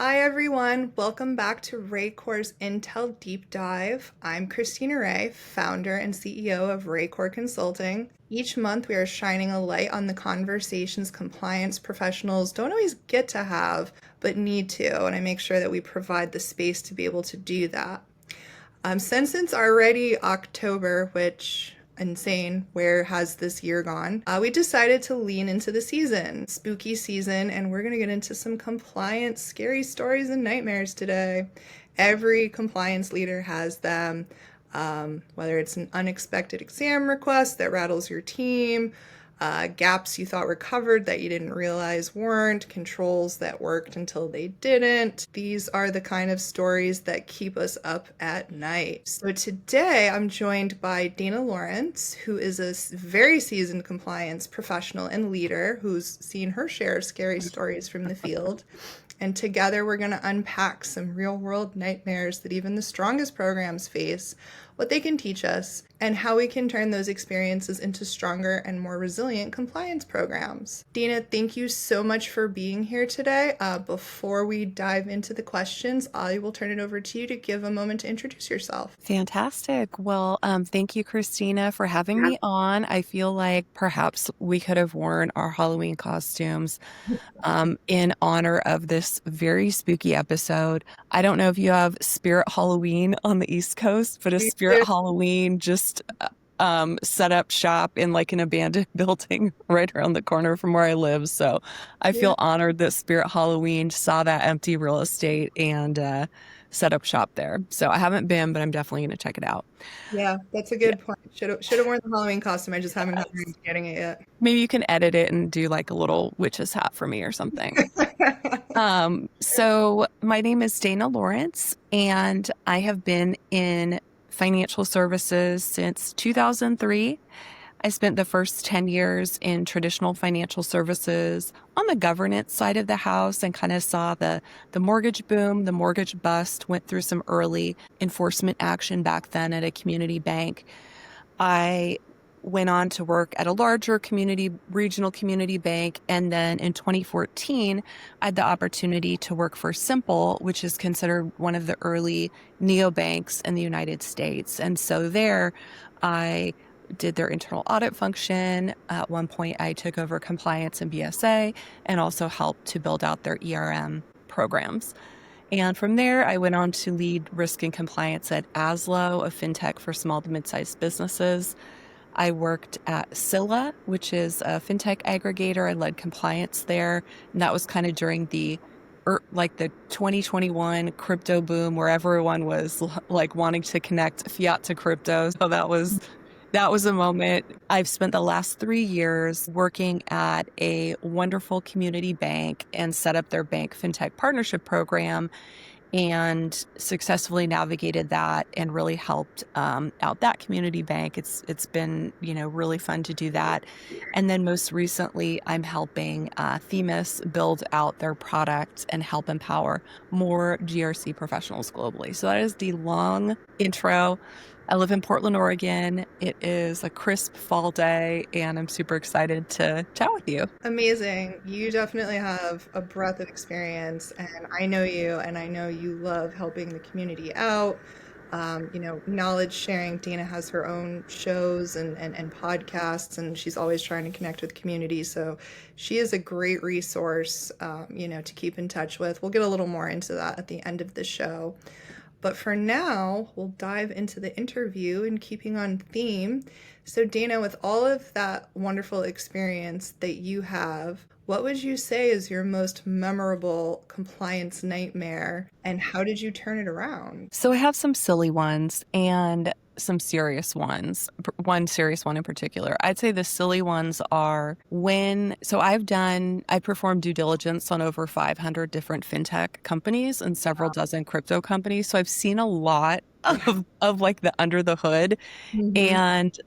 Hi everyone, welcome back to RayCor's Intel Deep Dive. I'm Christina Ray, founder and CEO of RayCor Consulting. Each month we are shining a light on the conversations compliance professionals don't always get to have, but need to, and I make sure that we provide the space to be able to do that. Since it's already October, which insane, where has this year gone? We decided to lean into the season, spooky season, and we're going to get into some compliance, scary stories and nightmares today. Every compliance leader has them, whether it's an unexpected exam request that rattles your team, gaps you thought were covered that you didn't realize weren't, controls that worked until they didn't. These are the kind of stories that keep us up at night. So today I'm joined by Dana Lawrence, who is a very seasoned compliance professional and leader who's seen her share of scary stories from the field. And together we're going to unpack some real world nightmares that even the strongest programs face, what they can teach us, and how we can turn those experiences into stronger and more resilient compliance programs. Dina, thank you so much for being here today. Before we dive into the questions, I will turn it over to you to give a moment to introduce yourself. Fantastic. Well, thank you, Christina, for having me on. I feel like perhaps we could have worn our Halloween costumes in honor of this very spooky episode. I don't know if you have Spirit Halloween on the East Coast, but a Spirit Halloween just set up shop in like an abandoned building right around the corner from where I live. So I feel honored that Spirit Halloween saw that empty real estate and set up shop there. So I haven't been, but I'm definitely going to check it out. Yeah, that's a good point. Should have worn the Halloween costume. I just haven't gotten around to getting it yet. Maybe you can edit it and do like a little witch's hat for me or something. So my name is Dana Lawrence, and I have been in financial services since 2003. I spent the first 10 years in traditional financial services on the governance side of the house and kind of saw the mortgage boom, the mortgage bust, went through some early enforcement action back then at a community bank. I went on to work at a larger regional community bank. And then in 2014, I had the opportunity to work for Simple, which is considered one of the early neobanks in the United States. And so there I did their internal audit function. At one point, I took over compliance and BSA and also helped to build out their ERM programs. And from there, I went on to lead risk and compliance at Aslo, a FinTech for small to mid-sized businesses. I worked at Scylla, which is a FinTech aggregator. I led compliance there. And that was kind of during the 2021 crypto boom where everyone was like wanting to connect fiat to crypto. So that was a moment. I've spent the last 3 years working at a wonderful community bank and set up their bank FinTech partnership program and successfully navigated that and really helped out that community bank. It's been, really fun to do that. And then most recently, I'm helping Themis build out their product and help empower more GRC professionals globally. So that is the long intro. I live in Portland, Oregon. It is a crisp fall day, and I'm super excited to chat with you. Amazing. You definitely have a breadth of experience, and I know you, and I know you love helping the community out. Knowledge sharing. Dana has her own shows and podcasts, and she's always trying to connect with community. So she is a great resource, to keep in touch with. We'll get a little more into that at the end of the show. But for now, we'll dive into the interview and keeping on theme. So Dana, with all of that wonderful experience that you have, what would you say is your most memorable compliance nightmare, and how did you turn it around? So I have some silly ones and some serious ones, one serious one in particular. I'd say the silly ones are I performed due diligence on over 500 different fintech companies and several dozen crypto companies. So I've seen a lot of like the under the hood, and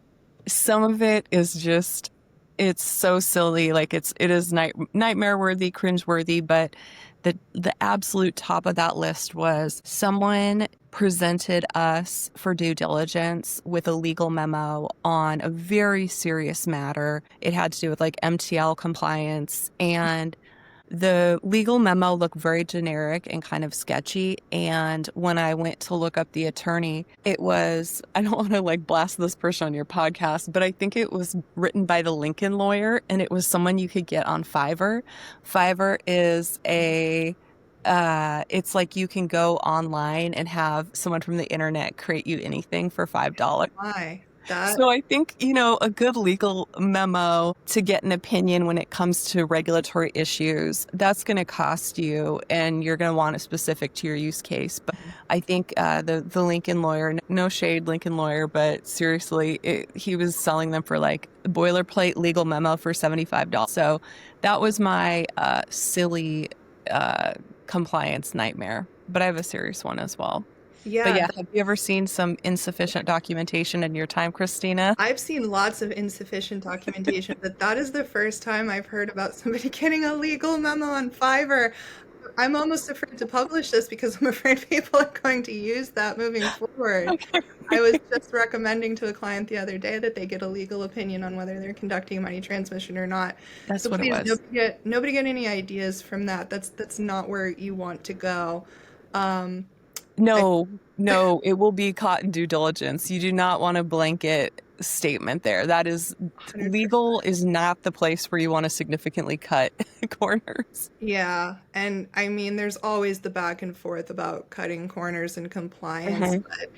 some of it is just, it's so silly. Like it is nightmare worthy, cringe worthy, but the absolute top of that list was someone presented us for due diligence with a legal memo on a very serious matter. It had to do with like MTL compliance, and The legal memo looked very generic and kind of sketchy. And when I went to look up the attorney, it was, I don't want to like blast this person on your podcast, but I think it was written by the Lincoln lawyer, and it was someone you could get on Fiverr. Fiverr is it's like you can go online and have someone from the internet create you anything for $5. Why? That So I think, a good legal memo to get an opinion when it comes to regulatory issues, that's going to cost you, and you're going to want it specific to your use case. But I think the Lincoln lawyer, no shade Lincoln lawyer, but seriously, he was selling them for like a boilerplate legal memo for $75. So that was my silly compliance nightmare. But I have a serious one as well. But yeah, yeah, have you ever seen some insufficient documentation in your time, Christina? I've seen lots of insufficient documentation, but that is the first time I've heard about somebody getting a legal memo on Fiverr. I'm almost afraid to publish this because I'm afraid people are going to use that moving forward. I was just recommending to a client the other day that they get a legal opinion on whether they're conducting money transmission or not. That's So what it please, was. nobody get any ideas from that. That's not where you want to go. Um, I No, it will be caught in due diligence. You do not want a blanket statement there. That is, 100%. legal is not the place where you want to significantly cut corners. Yeah, and I mean, there's always the back and forth about cutting corners and compliance, Mhm. but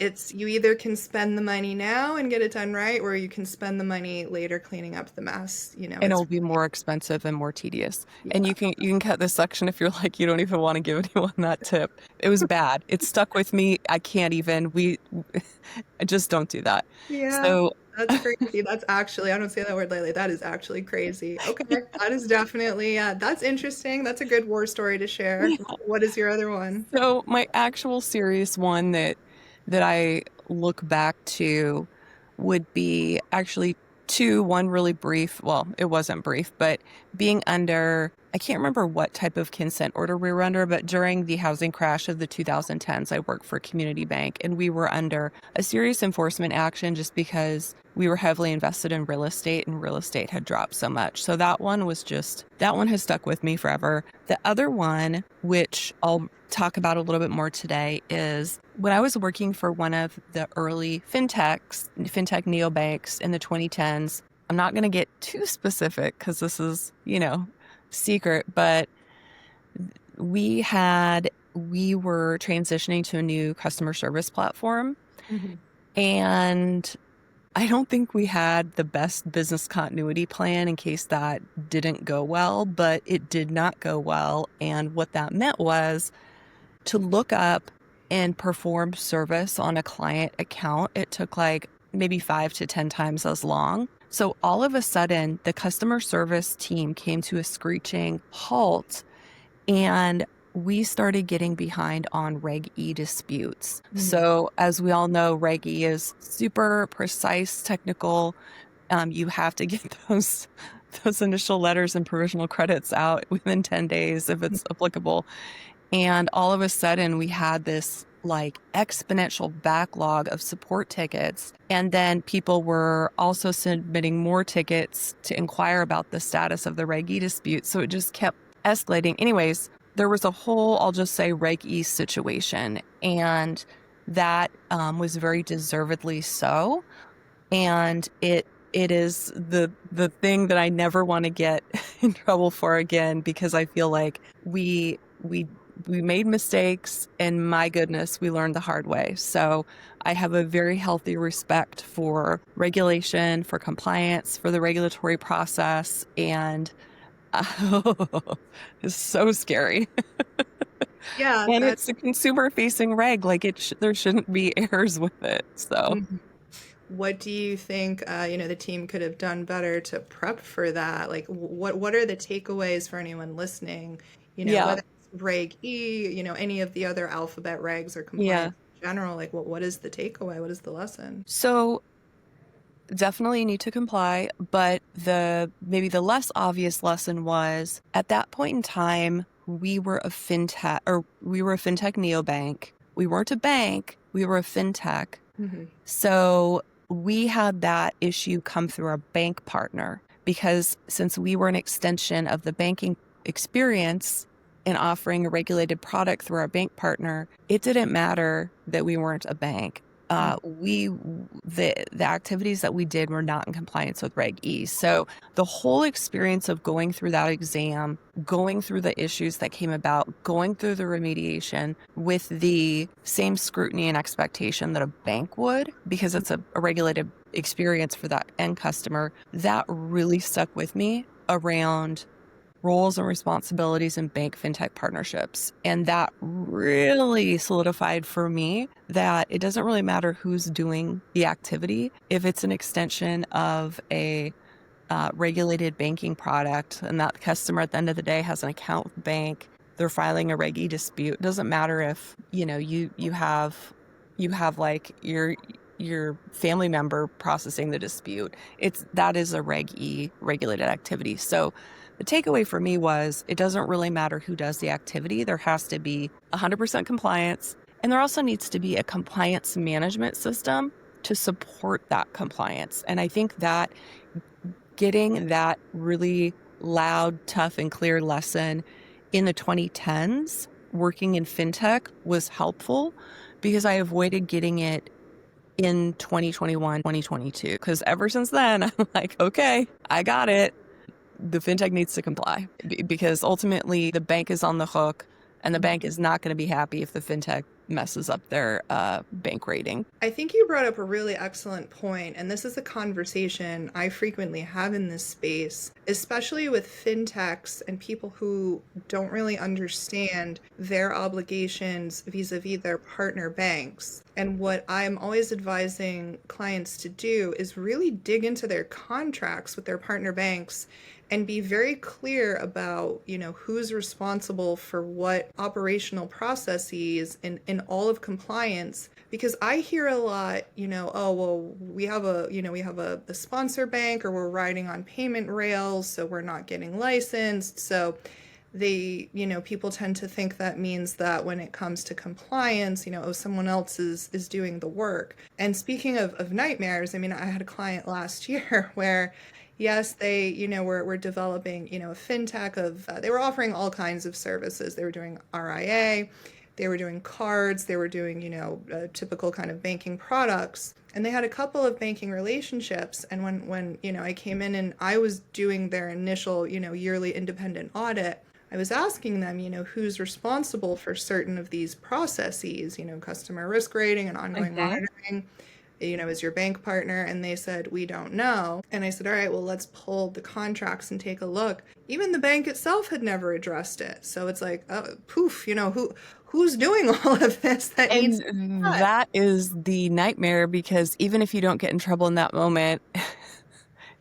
it's you either can spend the money now and get it done right, or you can spend the money later cleaning up the mess. And it It's will be more expensive and more tedious. And yeah, you can cut this section if you're like you don't even want to give anyone that tip. It was bad. It stuck with me. I can't even. I just don't do that. yeah, So that's crazy. That's actually I don't say that word lightly. That is actually crazy. Okay, that is definitely that's interesting. That's a good war story to share. What is your other one? So my actual serious one that I look back to would be actually two, one really brief, well, it wasn't brief, but being under, I can't remember what type of consent order we were under, but during the housing crash of the 2010s, I worked for a community bank, and we were under a serious enforcement action just because we were heavily invested in real estate, and real estate had dropped so much. So that one has stuck with me forever. The other one, which I'll talk about a little bit more today, is when I was working for one of the early fintech neobanks in the 2010s. I'm not going to get too specific because this is, secret, but we were transitioning to a new customer service platform, Mhm. and I don't think we had the best business continuity plan in case that didn't go well, but it did not go well. And what that meant was to look up and perform service on a client account, it took like maybe 5 to 10 times as long. So all of a sudden, the customer service team came to a screeching halt, and we started getting behind on Reg E disputes. Mhm. So as we all know, Reg E is super precise, technical. You have to get those initial letters and provisional credits out within 10 days if it's applicable. And all of a sudden we had this like exponential backlog of support tickets. And then people were also submitting more tickets to inquire about the status of the Reg E dispute. So it just kept escalating. Anyways, there was a whole, I'll just say, Reg E situation. And that was very deservedly so. And it is the thing that I never want to get in trouble for again, because I feel like we made mistakes, and my goodness, we learned the hard way. So I have a very healthy respect for regulation, for compliance, for the regulatory process, and it's so scary. Yeah, And that it's a consumer-facing reg, like there shouldn't be errors with it. So mhm. What do you think, the team could have done better to prep for that? Like, what are the takeaways for anyone listening? yeah, Whether it's Reg E, any of the other alphabet regs or yeah. compliance in general, like, what is the takeaway? What is the lesson? So definitely need to comply, but maybe the less obvious lesson was at that point in time, we were a fintech neobank. We weren't a bank, we were a fintech. Hmm. So we had that issue come through our bank partner, because since we were an extension of the banking experience in offering a regulated product through our bank partner, it didn't matter that we weren't a bank. The activities that we did were not in compliance with Reg E. So the whole experience of going through that exam, going through the issues that came about, going through the remediation with the same scrutiny and expectation that a bank would, because it's a regulated experience for that end customer, that really stuck with me around roles and responsibilities in bank fintech partnerships. And that really solidified for me that it doesn't really matter who's doing the activity. If it's an extension of a regulated banking product and that customer at the end of the day has an account with the bank, they're filing a Reg E dispute. It doesn't matter if, you have like your family member processing the dispute. That is a Reg E regulated activity. So the takeaway for me was it doesn't really matter who does the activity. There has to be 100% compliance, and there also needs to be a compliance management system to support that compliance. And I think that getting that really loud, tough, and clear lesson in the 2010s, working in FinTech, was helpful because I avoided getting it in 2021, 2022. Because ever since then, I'm like, okay, I got it. The fintech needs to comply because ultimately the bank is on the hook, and the bank is not going to be happy if the fintech messes up their bank rating. I think you brought up a really excellent point, and this is a conversation I frequently have in this space, especially with fintechs and people who don't really understand their obligations vis-a-vis their partner banks. And what I'm always advising clients to do is really dig into their contracts with their partner banks and be very clear about, who's responsible for what operational processes in all of compliance. Because I hear a lot, oh, well, we have a sponsor bank, or we're riding on payment rails, so we're not getting licensed. So people tend to think that means that when it comes to compliance, someone else is doing the work. And speaking of nightmares, I had a client last year where, yes, they, were developing, a fintech they were offering all kinds of services. They were doing RIA, they were doing cards, they were doing, typical kind of banking products. And they had a couple of banking relationships. And when I came in and I was doing their initial, yearly independent audit, I was asking them, who's responsible for certain of these processes, customer risk rating and ongoing monitoring, is your bank partner? And they said, we don't know. And I said, all right, well, let's pull the contracts and take a look. Even the bank itself had never addressed it. So it's like, oh, poof, who's doing all of this that needs to be done? That is the nightmare, because even if you don't get in trouble in that moment,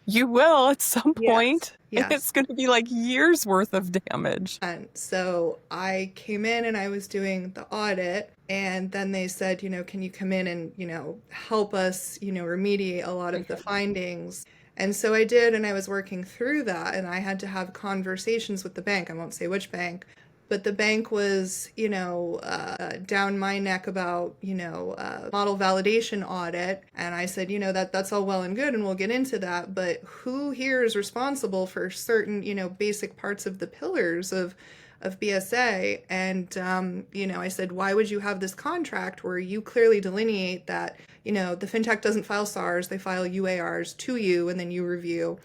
you will at some point. Yes. It's going to be like years worth of damage. And so I came in and I was doing the audit, and then they said, can you come in and, help us, remediate a lot of the findings. And so I did, and I was working through that, and I had to have conversations with the bank. I won't say which bank, but the bank was, down my neck about, model validation audit. And I said, that's all well and good, and we'll get into that. But who here is responsible for certain, basic parts of the pillars of BSA? And, I said, why would you have this contract where you clearly delineate that, the fintech doesn't file SARs, they file UARs to you, and then you review,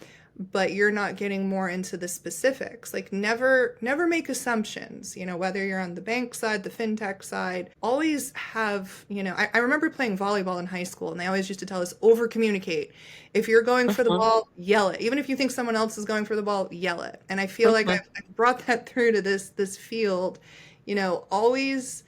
but you're not getting more into the specifics. Like, never make assumptions, whether you're on the bank side, the fintech side. Always have, I remember playing volleyball in high school, and they always used to tell us, over communicate. If you're going for the ball, yell it. Even if you think someone else is going for the ball, yell it. And I feel like I've brought that through to this field. Always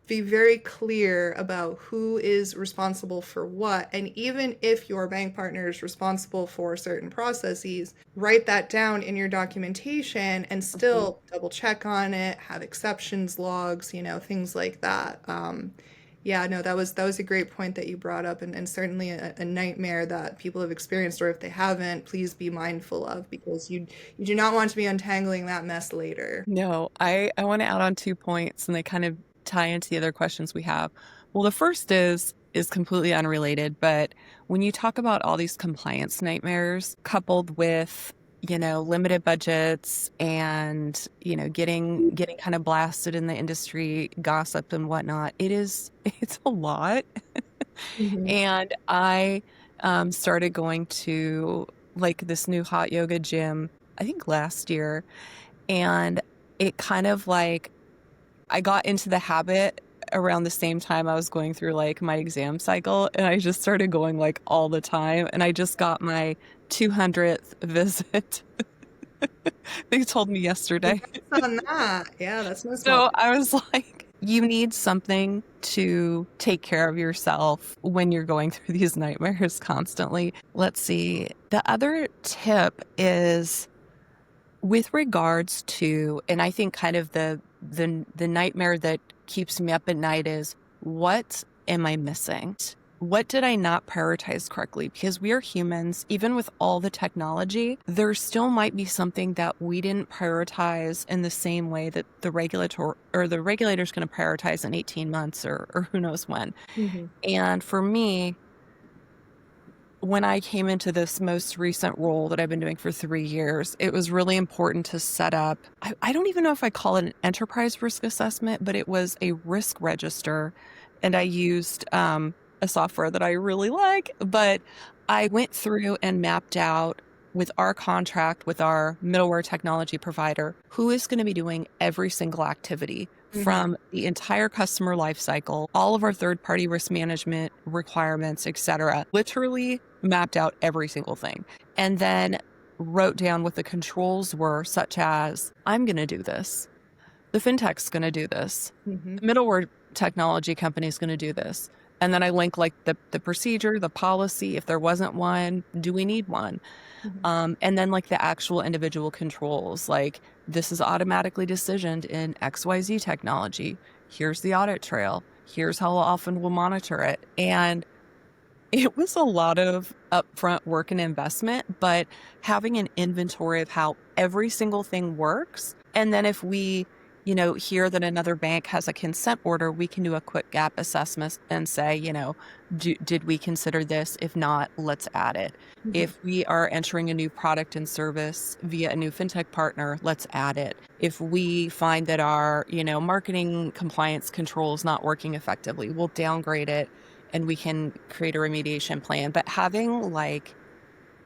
be very clear about who is responsible for what. And even if your bank partner is responsible for certain processes, write that down in your documentation and still double check on it, have exceptions logs, things like that. That was a great point that you brought up, and certainly a nightmare that people have experienced, or if they haven't, please be mindful of, because you do not want to be untangling that mess later. No, I want to add on 2 points, and they kind of tie into the other questions we have. Well, the first is completely unrelated, but when you talk about all these compliance nightmares coupled with limited budgets and, getting kind of blasted in the industry gossip and whatnot. It's a lot. Mhm. And I started going to like this new hot yoga gym, I think last year. And it kind of like, I got into the habit around the same time I was going through like my exam cycle. And I just started going like all the time. And I just got my 200th visit. They told me yesterday. Congrats on that. Yeah, that's no small So thing. I was like, you need something to take care of yourself when you're going through these nightmares constantly. Let's see. The other tip is with regards to, and I think kind of the nightmare that keeps me up at night is, what am I missing? What did I not prioritize correctly? Because we are humans, even with all the technology, there still might be something that we didn't prioritize in the same way that the regulator or the regulator's going to prioritize in 18 months or who knows when. Mhm. And for me, when I came into this most recent role that I've been doing for 3 years, it was really important to set up, I don't even know if I call it an enterprise risk assessment, but it was a risk register. And I used a software that I really like, but I went through and mapped out with our contract with our middleware technology provider, who is going to be doing every single activity Mhm. from the entire customer lifecycle, all of our third-party risk management requirements, et cetera. Literally mapped out every single thing. And then wrote down what the controls were, such as, I'm going to do this. The fintech's going to do this. Mhm. The middleware technology company is going to do this. And then I link like the procedure, the policy. If there wasn't one, do we need one? Mhm. And then like the actual individual controls, like this is automatically decisioned in XYZ technology. Here's the audit trail. Here's how often we'll monitor it. And it was a lot of upfront work and investment, but having an inventory of how every single thing works. And then if we, hear that another bank has a consent order, we can do a quick gap assessment and say, did we consider this? If not, let's add it. Mhm. If we are entering a new product and service via a new fintech partner, let's add it. If we find that our, marketing compliance control is not working effectively, we'll downgrade it and we can create a remediation plan. But having like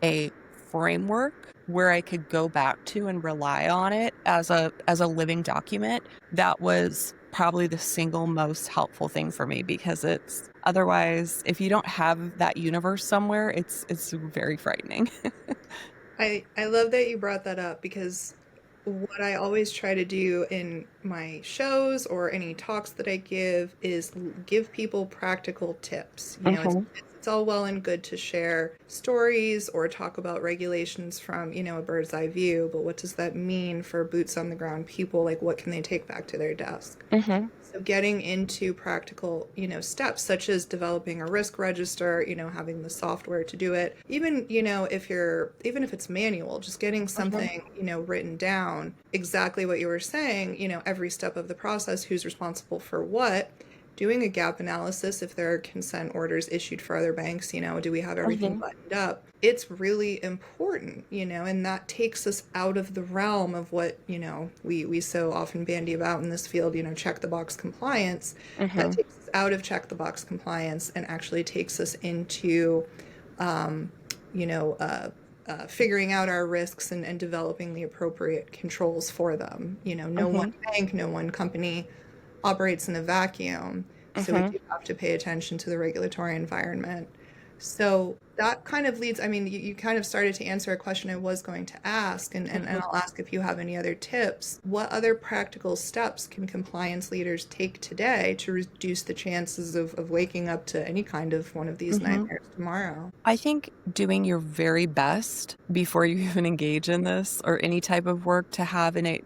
a framework where I could go back to and rely on it as a living document, that was probably the single most helpful thing for me, because it's otherwise, if you don't have that universe somewhere, it's very frightening. I love that you brought that up because what I always try to do in my shows or any talks that I give is give people practical tips. It's all well and good to share stories or talk about regulations from, a bird's eye view, but what does that mean for boots on the ground people? Like, what can they take back to their desk? Mm-hmm. So getting into practical, steps such as developing a risk register, having the software to do it. Even, even if it's manual, just getting Mm-hmm. something, written down, exactly what you were saying, every step of the process, who's responsible for what, doing a gap analysis if there are consent orders issued for other banks, do we have everything Mm-hmm. buttoned up? It's really important, and that takes us out of the realm of what, we so often bandy about in this field, check the box compliance. That Mm-hmm. takes us out of check the box compliance and actually takes us into, um, you know, uh, figuring out our risks and developing the appropriate controls for them. No one Mm-hmm. bank, no one company operates in a vacuum. So we Mm-hmm. do have to pay attention to the regulatory environment. So that kind of leads, I mean, you kind of started to answer a question I was going to ask, and I'll ask if you have any other tips. What other practical steps can compliance leaders take today to reduce the chances of waking up to any kind of one of these Mm-hmm. nightmares tomorrow? I think doing your very best before you even engage in this or any type of work to have an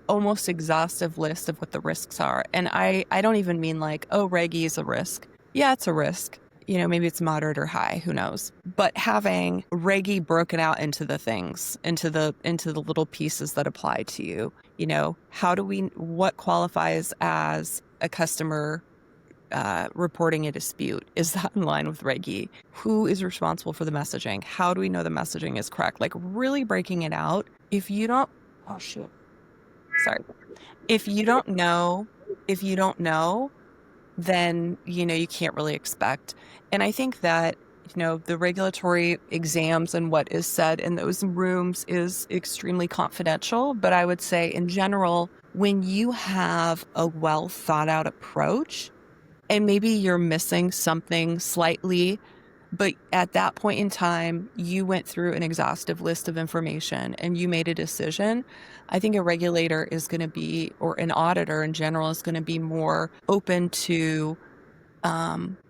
almost exhaustive list of what the risks are. And I don't even mean like, oh, Reggie is a risk. Yeah, it's a risk. Maybe it's moderate or high, who knows? But having Reggie broken out into the things, into the little pieces that apply to you. What qualifies as a customer reporting a dispute? Is that in line with Reg E? Who is responsible for the messaging? How do we know the messaging is correct? Like really breaking it out. If you don't, oh shoot, sorry. If you don't know, then, you can't really expect. And I think that, the regulatory exams and what is said in those rooms is extremely confidential. But I would say in general, when you have a well thought out approach, and maybe you're missing something slightly, but at that point in time, you went through an exhaustive list of information and you made a decision. I think a regulator is going to be, or an auditor in general, is going to be more open to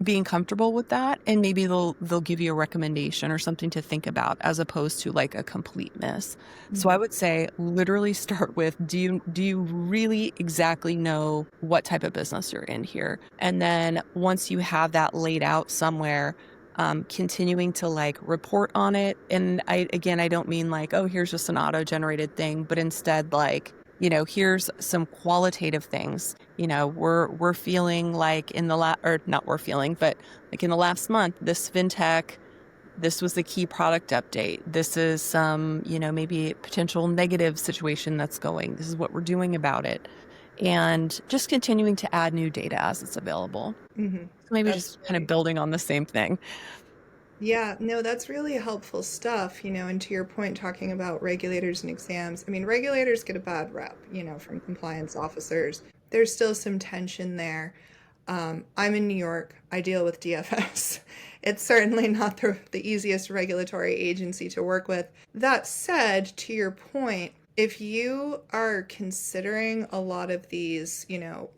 being comfortable with that, and maybe they'll give you a recommendation or something to think about as opposed to like a complete miss. So I would say literally start with, do you really exactly know what type of business you're in here? And then once you have that laid out somewhere, continuing to like report on it. And I don't mean like, oh, here's just an auto-generated thing, but instead like, here's some qualitative things. We're feeling like in the but like in the last month, this FinTech, this was the key product update. This is some, maybe potential negative situation that's going. This is what we're doing about it. And just continuing to add new data as it's available. Mm-hmm. So maybe That's just kind of building on the same thing. Yeah, no, that's really helpful stuff, and to your point, talking about regulators and exams. I mean, regulators get a bad rep, from compliance officers. There's still some tension there. I'm in New York. I deal with DFS. It's certainly not the easiest regulatory agency to work with. That said, to your point, if you are considering a lot of these,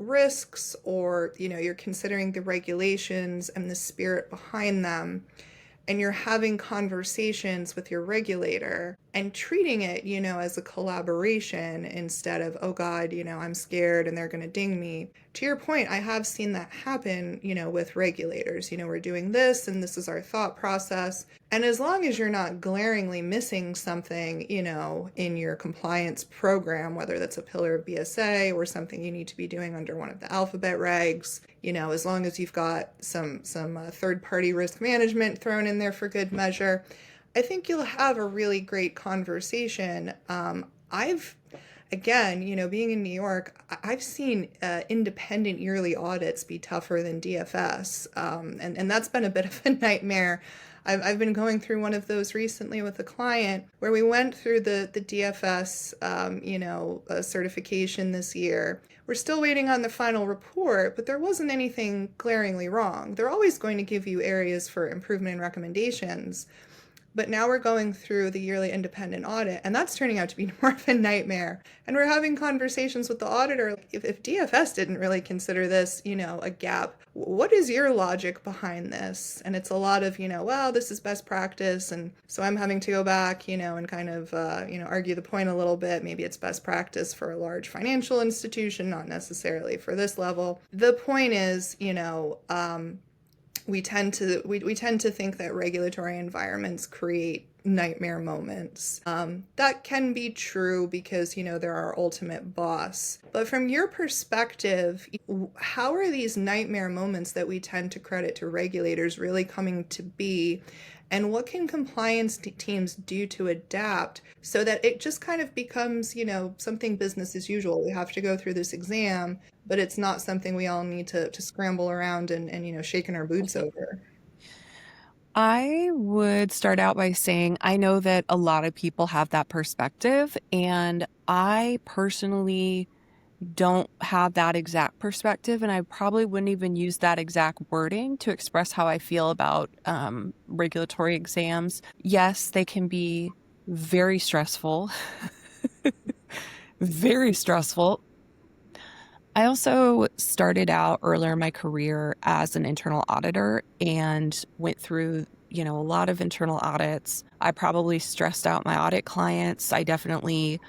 risks, or, you're considering the regulations and the spirit behind them, and you're having conversations with your regulator and treating it, as a collaboration instead of, oh God, I'm scared and they're going to ding me. To your point, I have seen that happen, with regulators. We're doing this and this is our thought process. And as long as you're not glaringly missing something, in your compliance program, whether that's a pillar of BSA or something you need to be doing under one of the alphabet regs, as long as you've got some third-party risk management thrown in there for good measure, I think you'll have a really great conversation. Again, being in New York, I've seen independent yearly audits be tougher than DFS, and that's been a bit of a nightmare. I've been going through one of those recently with a client where we went through the DFS, certification this year. We're still waiting on the final report, but there wasn't anything glaringly wrong. They're always going to give you areas for improvement and recommendations. But now we're going through the yearly independent audit, and that's turning out to be more of a nightmare. And we're having conversations with the auditor. If DFS didn't really consider this, a gap, what is your logic behind this? And it's a lot of, well, this is best practice. And so I'm having to go back, and kind of, argue the point a little bit. Maybe it's best practice for a large financial institution, not necessarily for this level. The point is, we tend to think that regulatory environments create nightmare moments. That can be true because, they're our ultimate boss. But from your perspective, how are these nightmare moments that we tend to credit to regulators really coming to be? And what can compliance teams do to adapt so that it just kind of becomes, something business as usual? We have to go through this exam, but it's not something we all need to scramble around and shaking our boots over. I would start out by saying I know that a lot of people have that perspective, and I personally don't have that exact perspective, and I probably wouldn't even use that exact wording to express how I feel about regulatory exams. Yes, they can be very stressful, very stressful. I also started out earlier in my career as an internal auditor and went through, a lot of internal audits. I probably stressed out my audit clients. I definitely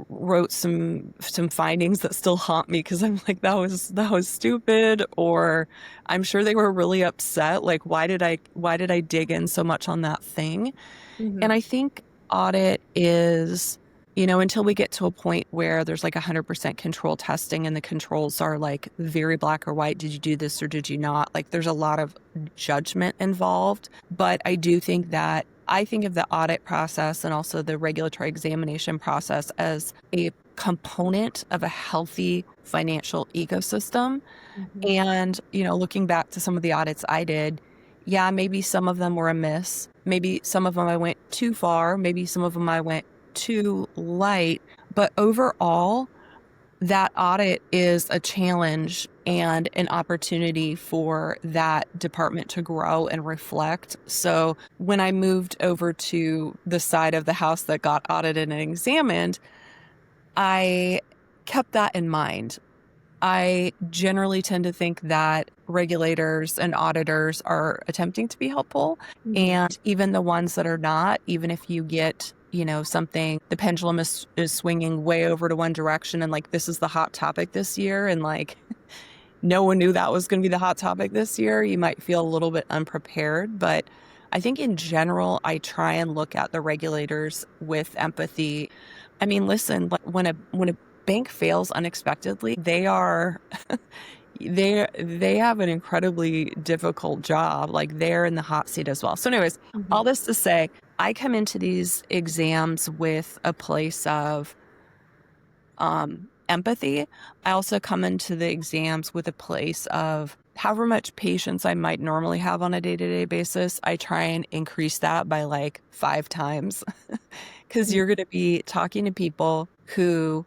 wrote some findings that still haunt me because I'm like, that was stupid, or I'm sure they were really upset. Like, why did I dig in so much on that thing? Mm-hmm. And I think audit is until we get to a point where there's like 100% control testing and the controls are like very black or white. Did you do this or did you not? Like there's a lot of judgment involved. But I do think that I think of the audit process and also the regulatory examination process as a component of a healthy financial ecosystem. Mhm. And, looking back to some of the audits I did, yeah, maybe some of them were a miss. Maybe some of them I went too far. Maybe some of them I went too light. But overall, that audit is a challenge and an opportunity for that department to grow and reflect. So when I moved over to the side of the house that got audited and examined, I kept that in mind. I generally tend to think that regulators and auditors are attempting to be helpful. Mhm. And even the ones that are not, even if you get, something, the pendulum is swinging way over to one direction and like, this is the hot topic this year. And like, no one knew that was going to be the hot topic this year. You might feel a little bit unprepared, but I think in general, I try and look at the regulators with empathy. I mean, listen, like when a bank fails unexpectedly, they have an incredibly difficult job. Like they're in the hot seat as well. So anyways, all Mhm. this to say, I come into these exams with a place of empathy. I also come into the exams with a place of however much patience I might normally have on a day-to-day basis. I try and increase that by like 5 times because Mhm. you're going to be talking to people who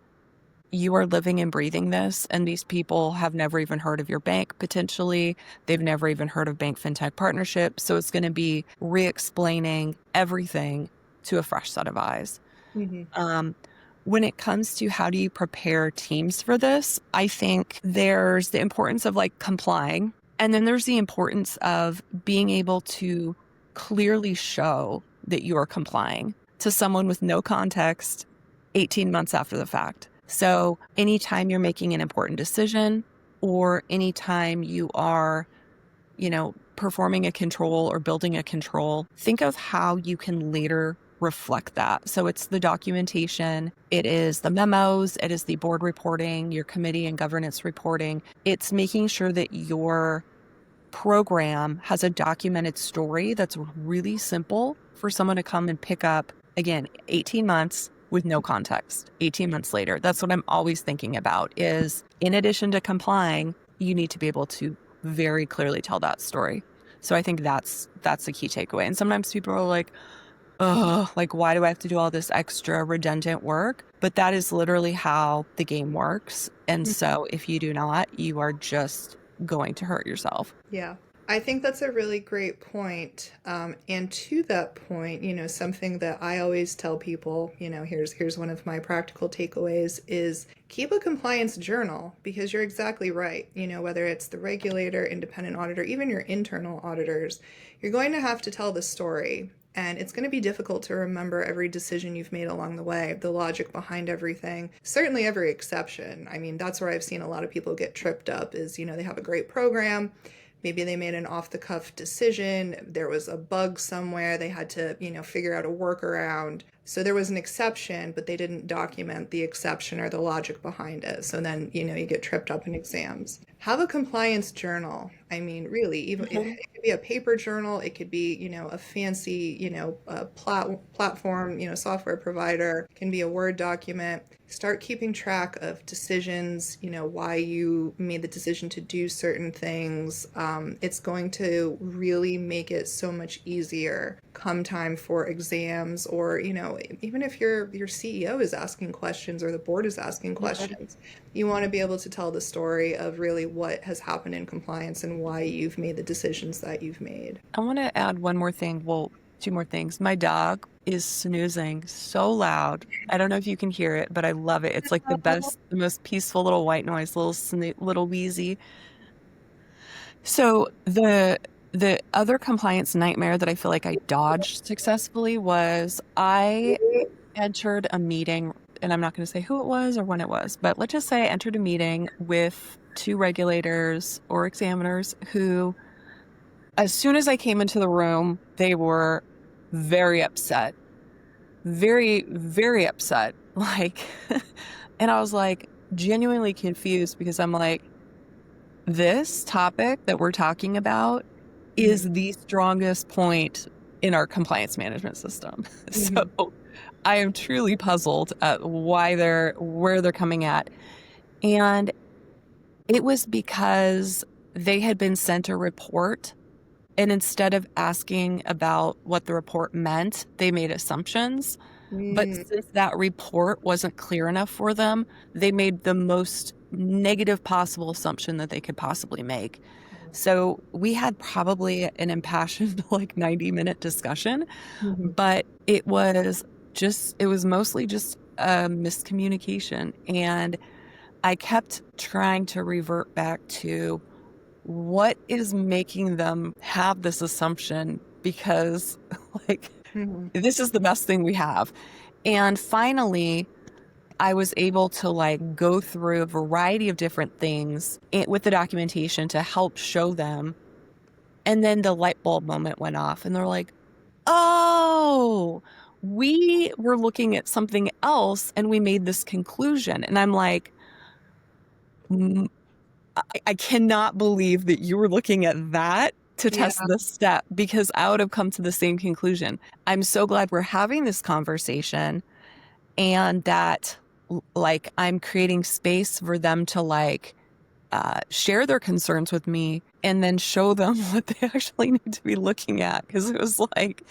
you are living and breathing this, and these people have never even heard of your bank potentially. They've never even heard of bank fintech partnerships. So it's going to be re-explaining everything to a fresh set of eyes. Mhm. Um, when it comes to how do you prepare teams for this, I think there's the importance of like complying. And then there's the importance of being able to clearly show that you are complying to someone with no context 18 months after the fact. So anytime you're making an important decision or anytime you are, performing a control or building a control, think of how you can later reflect that. So it's the documentation, it is the memos, it is the board reporting, your committee and governance reporting. It's making sure that your program has a documented story that's really simple for someone to come and pick up, again, 18 months with no context, 18 months later. That's what I'm always thinking about is in addition to complying, you need to be able to very clearly tell that story. So I think that's a key takeaway. And sometimes people are like, oh, like, why do I have to do all this extra redundant work? But that is literally how the game works. And so if you do not, you are just going to hurt yourself. Yeah, I think that's a really great point. And to that point, something that I always tell people, here's one of my practical takeaways is keep a compliance journal because you're exactly right. Whether it's the regulator, independent auditor, even your internal auditors, you're going to have to tell the story. And it's going to be difficult to remember every decision you've made along the way, the logic behind everything, certainly every exception. I mean, that's where I've seen a lot of people get tripped up is, they have a great program. Maybe they made an off the cuff decision. There was a bug somewhere. They had to, figure out a workaround. So there was an exception, but they didn't document the exception or the logic behind it. So then, you get tripped up in exams. Have a compliance journal. I mean, really, even Mhm. it could be a paper journal, it could be, a fancy, platform, software provider, it can be a Word document. Start keeping track of decisions, why you made the decision to do certain things. It's going to really make it so much easier come time for exams or, even if your CEO is asking questions or the board is asking Mhm. questions, you want to be able to tell the story of really what has happened in compliance and why you've made the decisions that you've made. I want to add one more thing. Well, two more things. My dog is snoozing so loud. I don't know if you can hear it, but I love it. It's like the best, the most peaceful little white noise, little wheezy. So the other compliance nightmare that I feel like I dodged successfully was I entered a meeting, and I'm not going to say who it was or when it was, but let's just say I entered a meeting with two regulators or examiners who, as soon as I came into the room, they were very upset, very, very upset. Like, and I was like genuinely confused because I'm like, this topic that we're talking about is Mhm. the strongest point in our compliance management system. So Mhm. I am truly puzzled at where they're coming at. And it was because they had been sent a report, and instead of asking about what the report meant, they made assumptions. But Mm. since that report wasn't clear enough for them, they made the most negative possible assumption that they could possibly make. So we had probably an impassioned, like 90-minute discussion, Mhm. but it was mostly just a miscommunication. And I kept trying to revert back to what is making them have this assumption, because like Mhm. this is the best thing we have. And finally, I was able to like go through a variety of different things with the documentation to help show them. And then the light bulb moment went off and they're like, oh, we were looking at something else and we made this conclusion. And I'm like, "Mm, I cannot believe that you were looking at that to Yeah. test this step, because I would have come to the same conclusion. I'm so glad we're having this conversation, and that like I'm creating space for them to like share their concerns with me and then show them what they actually need to be looking at. Because it was like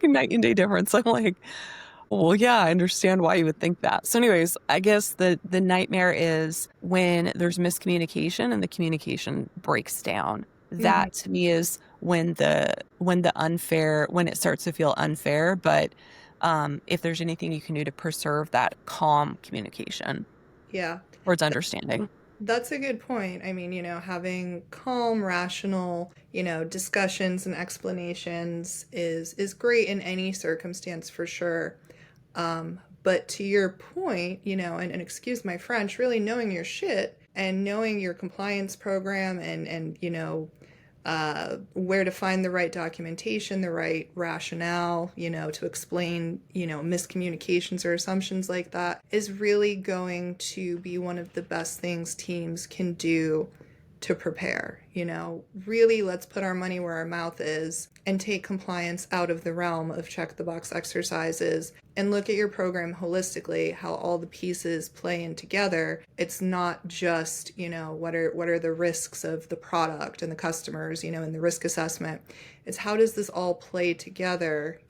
a night and day difference. I'm like, well, yeah, I understand why you would think that. So anyways, I guess the nightmare is when there's miscommunication and the communication breaks down. Mhm. That to me is when it starts to feel unfair. But if there's anything you can do to preserve that calm communication Yeah. towards understanding. That's a good point. I mean, having calm, rational, discussions and explanations is great in any circumstance for sure. But to your point, and excuse my French, really knowing your shit and knowing your compliance program and where to find the right documentation, the right rationale, to explain, miscommunications or assumptions like that is really going to be one of the best things teams can do to prepare. Really, let's put our money where our mouth is and take compliance out of the realm of check the box exercises and look at your program holistically, how all the pieces play in together. It's not just, what are the risks of the product and the customers, in the risk assessment. It's how does this all play together,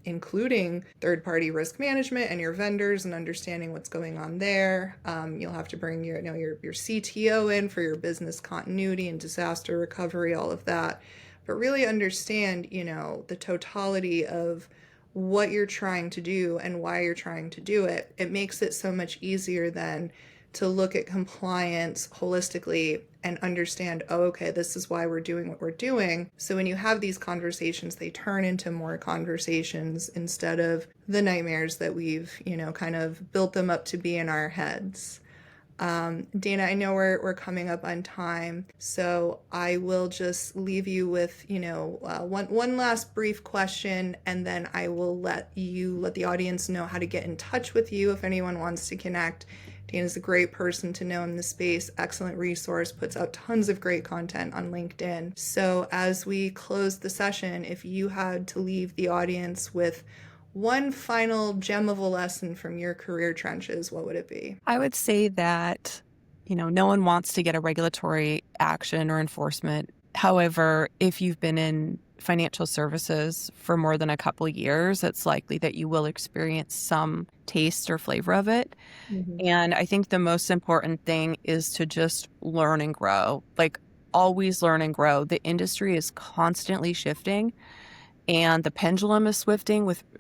including third-party risk management and your vendors and understanding what's going on there. You'll have to bring your CTO in for your business continuity and disaster recovery, all of that. But really understand, the totality of what you're trying to do and why you're trying to do it. It makes it so much easier then to look at compliance holistically and understand, oh, okay, this is why we're doing what we're doing. So when you have these conversations, they turn into more conversations instead of the nightmares that we've, kind of built them up to be in our heads. Dana, I know we're coming up on time, so I will just leave you with one last brief question, and then I will let the audience know how to get in touch with you if anyone wants to connect. Dana's a great person to know in the space, excellent resource, puts out tons of great content on LinkedIn. So as we close the session, if you had to leave the audience with one final gem of a lesson from your career trenches, what would it be? I would say that, no one wants to get a regulatory action or enforcement. However, if you've been in financial services for more than a couple of years, it's likely that you will experience some taste or flavor of it. Mm-hmm. And I think the most important thing is to just learn and grow. Like, always learn and grow. The industry is constantly shifting, and the pendulum is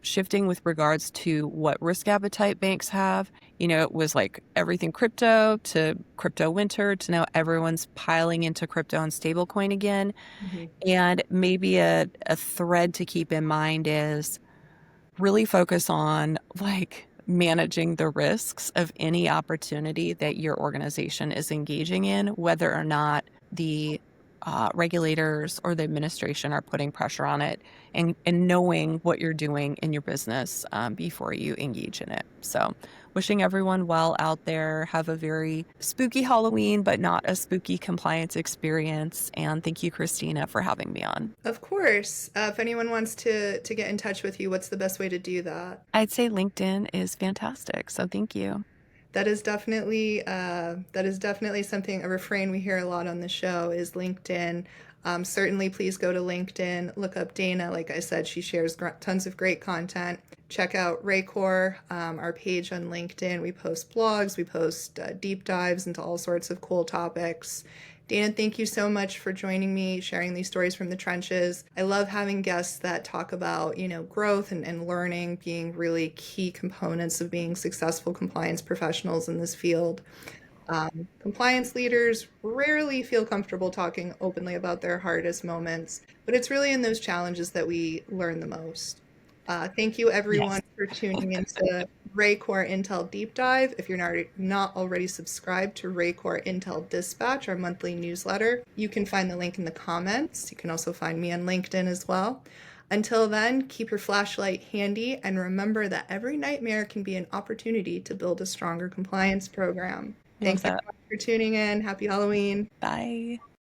shifting with regards to what risk appetite banks have. It was like everything crypto to crypto winter to now everyone's piling into crypto and stablecoin again. Mm-hmm. And maybe a thread to keep in mind is really focus on like managing the risks of any opportunity that your organization is engaging in, whether or not the regulators or the administration are putting pressure on it, and knowing what you're doing in your business before you engage in it. So wishing everyone well out there. Have a very spooky Halloween, but not a spooky compliance experience. And thank you, Christina, for having me on. Of course. If anyone wants to get in touch with you, what's the best way to do that? I'd say LinkedIn is fantastic. So thank you. That is definitely something, a refrain we hear a lot on the show is LinkedIn. Certainly, please go to LinkedIn, look up Dana. Like I said, she shares tons of great content. Check out RayCor, our page on LinkedIn. We post blogs, we post deep dives into all sorts of cool topics. Dana, thank you so much for joining me, sharing these stories from the trenches. I love having guests that talk about, growth and learning being really key components of being successful compliance professionals in this field. Compliance leaders rarely feel comfortable talking openly about their hardest moments, but it's really in those challenges that we learn the most. Thank you, everyone, Yes. for tuning into RayCor Intel Deep Dive. If you're not already subscribed to RayCor Intel Dispatch, our monthly newsletter, you can find the link in the comments. You can also find me on LinkedIn as well. Until then, keep your flashlight handy and remember that every nightmare can be an opportunity to build a stronger compliance program. Love Thanks that. everyone for tuning in. Happy Halloween. Bye.